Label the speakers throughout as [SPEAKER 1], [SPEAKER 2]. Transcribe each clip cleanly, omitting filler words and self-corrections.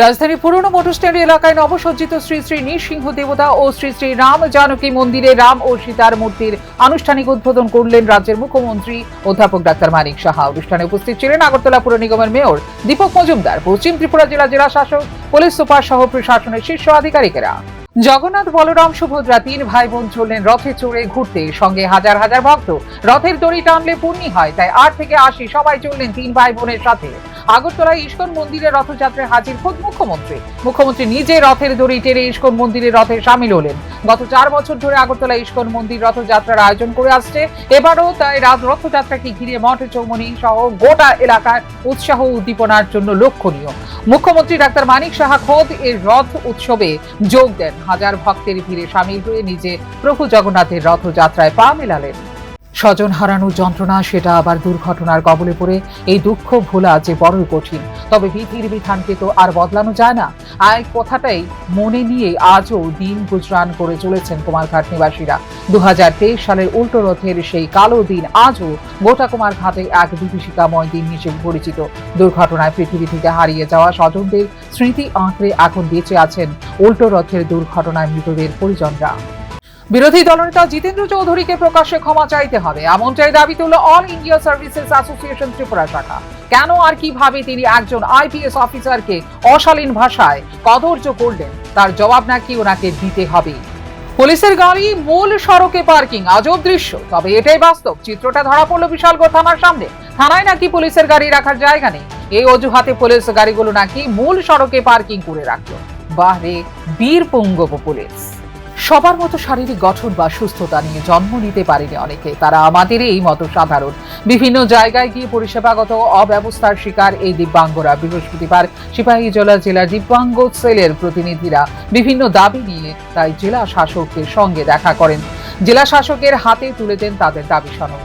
[SPEAKER 1] রাজধানী পুরনো motor stand এলাকায় নবসজ্জিত শ্রী শ্রী নৃসিংহ দেবতা ও শ্রী শ্রী রাম জানকী মন্দিরে রাম ও সীতার মূর্তির আনুষ্ঠানিক উদ্বোধন করলেন রাজ্যের মুখ্যমন্ত্রী অধ্যাপক ডাক্তার মানিক সাহা। অনুষ্ঠানে উপস্থিত ছিলেন আগরতলা পুর নিগমের মেয়র দীপক মজুমদার, পশ্চিম ত্রিপুরা জেলা শাসক, পুলিশ সুপার সহ প্রশাসনের শীর্ষ আধিকারিকেরা। জগন্নাথ, বলরাম, সুভদ্রা তিন ভাই বোন চললেন রথে চড়ে ঘুরতে, সঙ্গে হাজার হাজার ভক্ত। রথের দড়ি টানলে পূর্ণি হয়, তাই 8 থেকে 80 সবাই চললেন তিন ভাই বোনের সাথে। আগরতলায় ইস্কন মন্দিরে রথযাত্রায় হাজির খোদ মুখ্যমন্ত্রী নিজে রথের দড়ি টেনে ইস্কন মন্দিরে রথে সামিল হলেন। গত 4 বছর ধরে আগরতলা ইস্কন মন্দির রথযাত্রার আয়োজন করে আসছে। এবারও তাই রথযাত্রাকে ঘিরে মঠ চৌমনি সহ গোটা এলাকার উৎসাহ উদ্দীপনার জন্য লক্ষণীয়। মুখ্যমন্ত্রী ডাক্তার মানিক সাহা খোদ এই রথ উৎসবে যোগ দেন। হাজার ভক্তের ভিড়ে সামিল হয়ে নিজে প্রভু জগন্নাথের রথযাত্রায় পা মেলালেন। স্বজন হারানোর যন্ত্রণা, সেটা আবার দুর্ঘটনার কবলে পড়ে এই দুঃখ ভোলা যে বড়ই কঠিন। তবে বিধির বিধানকে তো আর বদলানো যায় না। এই কথাটাই মনে নিয়ে আজও দিন গুজরান করে চলেছেন কুমারঘাট নিবাসীরা। 2023 সালের উল্টো রথের সেই কালো দিন আজও গোটা কুমারঘাটে এক বিভীষিকাময় দিন হিসেবে পরিচিত। দুর্ঘটনায় পৃথিবী থেকে হারিয়ে যাওয়া স্বজনদের স্মৃতি আঁকড়ে এখন বেঁচে আছেন উল্টো রথের দুর্ঘটনায় মৃতদের পরিজনরা। বিরোধী দলনেতা জিতেন্দ্র চৌধুরীকে প্রকাশ্যে ক্ষমা চাইতে হবে, এমনটাই দাবি তুলল all India services association Tripura শাখা। কেন আর কিভাবে তিনি একজন আইপিএস অফিসারকে অশালীন ভাষায় কদর্য করলেন, তার জবাব নাকি ওনাকে দিতে হবে। পুলিশের গাড়ি মূল সড়কে পার্কিং, আজব দৃশ্য। তবে এটাই বাস্তব। চিত্রটা ধরা পড়লো বিশালগড় থানার সামনে। থানায় নাকি পুলিশের গাড়ি রাখার জায়গা নেই, এই অজুহাতে পুলিশ গাড়িগুলো নাকি মূল সড়কে পার্কিং করে রাখলো। বাহরে বীর পুঙ্গব পুলিশ। সবার মতো শারীরিক গঠন বা সুস্থতা নিয়ে জন্ম নিতে পারেনি অনেকে, তারা আমাদের এই মতো সাধারণ। বিভিন্ন জায়গায় গিয়ে পরিষেবাগত অব্যবস্থার শিকার এই দিব্যাঙ্গরা। বৃহস্পতিবার সিপাহীজলা জেলার দিব্যাঙ্গ সেলের প্রতিনিধিরা বিভিন্ন দাবি নিয়ে তাই জেলা শাসকের সঙ্গে দেখা করেন। জেলা শাসকের হাতে তুলে দেন তাদের দাবি সনদ।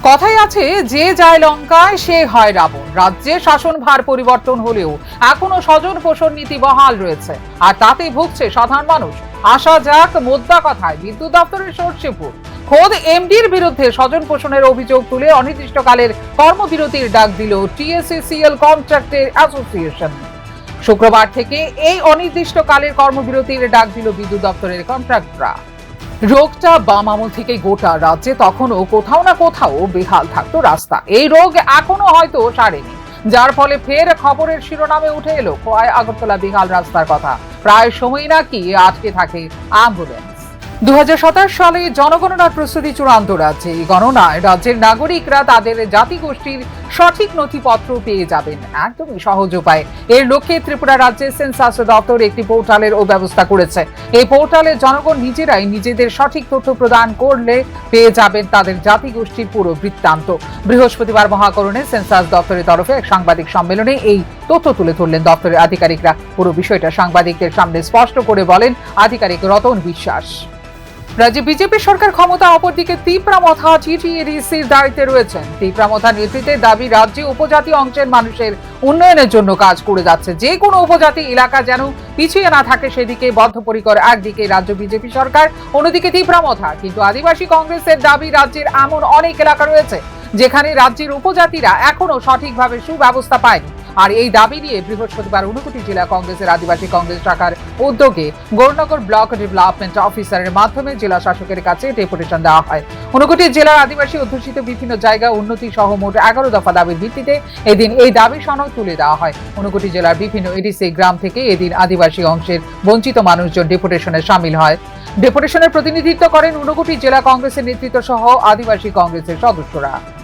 [SPEAKER 1] কথাই আছে, যে যায় লঙ্কায় সে হয় রাবণ। রাজ্যে শাসন ভার পরিবর্তন হলেও এখনো স্বজন পোষণ নীতি বহাল রয়েছে, আর তাতে ভুগছে সাধারণ মানুষ। আসা যাক মোদ্দা কথায়, বিদ্যুৎ দপ্তরের সর্ষেপুর খোদ এমডির বিরুদ্ধে স্বজন পোষণের অভিযোগ তুলে অনির্দিষ্টকালের কর্মবিরতির ডাক দিল টিএসসিসিএল কন্ট্রাক্টর অ্যাসোসিয়েশন। শুক্রবার থেকে এই অনির্দিষ্টকালের কর্মবিরতির ডাক দিল বিদ্যুৎ দপ্তরের কন্ট্রাক্টররা। রোগটা বাম আমল থেকে গোটা রাজ্যে তখনও কোথাও না কোথাও বেহাল থাকতো রাস্তা। এই রোগ এখনো হয়তো সারেনি, যার ফলে ফের খবরের শিরোনামে উঠে এলো খোয়াই আগরতলা বেহাল রাস্তার কথা। প্রায় সময় নাকি আটকে থাকে অ্যাম্বুলেন্স। 2027 সালে জনগণনার প্রস্তুতি চূড়ান্ত রাজ্যে। এই গণনায় রাজ্যের নাগরিকরা তাদের জাতিগোষ্ঠীর সঠিক নথিপত্র পেয়ে যাবেন একদমই সহজ উপায়ে। এর লক্ষ্যে ত্রিপুরা রাজ্যের সেন্সাস দপ্তর একটি পোর্টালের ব্যবস্থা করেছে। এই পোর্টালে জনগণ নিজেরাই নিজেদের সঠিক তথ্য প্রদান করলে পেয়ে যাবেন তাদের জাতিগোষ্ঠীর পুরো বৃত্তান্ত। বৃহস্পতিবার মহাকরণে সেন্সাস দপ্তরের তরফে এক সাংবাদিক সম্মেলনে এই তথ্য তুলে ধরলেন দপ্তরের আধিকারিকরা। পুরো বিষয়টা সাংবাদিকদের সামনে স্পষ্ট করে বলেন আধিকারিক রতন বিশ্বাস। রাজ্যে বিজেপি সরকার ক্ষমতা, অপরদিকে ত্রিপুরা টিটিএডিসির দায়িত্বে রয়েছেন। ত্রিপুরা নেতৃত্বে দাবি, রাজ্যে উপজাতি অংশের মানুষের উন্নয়নের জন্য কাজ করে যাচ্ছে। যে কোনো উপজাতি এলাকা যেন পিছিয়ে না থাকে সেদিকে বদ্ধপরিকর। একদিকে রাজ্য বিজেপি সরকার, অন্যদিকে ত্রিপুরা। কিন্তু আদিবাসী কংগ্রেসের দাবি, রাজ্যের এমন অনেক এলাকা রয়েছে যেখানে রাজ্যের উপজাতিরা এখনো সঠিকভাবে সুব্যবস্থা পায়নি। আর এই দাবি নিয়ে বৃহস্পতিবার ঊনকোটি জেলা কংগ্রেসের আদিবাসী কংগ্রেস শাখার উদ্যোগে গৌরনগর ব্লক ডেভেলপমেন্ট অফিসারের মাধ্যমে জেলা শাসকের কাছে ডেপুটেশন দেওয়া হয়। ঊনকোটি জেলার আদিবাসী অধ্যুষিত বিভিন্ন জায়গা উন্নতি সহ মোট 11 দফা দাবির ভিত্তিতে এদিন এই দাবি সনদ তুলে দেওয়া হয়। ঊনকোটি জেলার বিভিন্ন এডিসি গ্রাম থেকে এদিন আদিবাসী অংশের বঞ্চিত মানুষজন ডেপুটেশনে সামিল হয়। ডেপুটেশনের প্রতিনিধিত্ব করেন ঊনকোটি জেলা কংগ্রেসের নেতৃত্ব সহ আদিবাসী কংগ্রেসের সদস্যরা।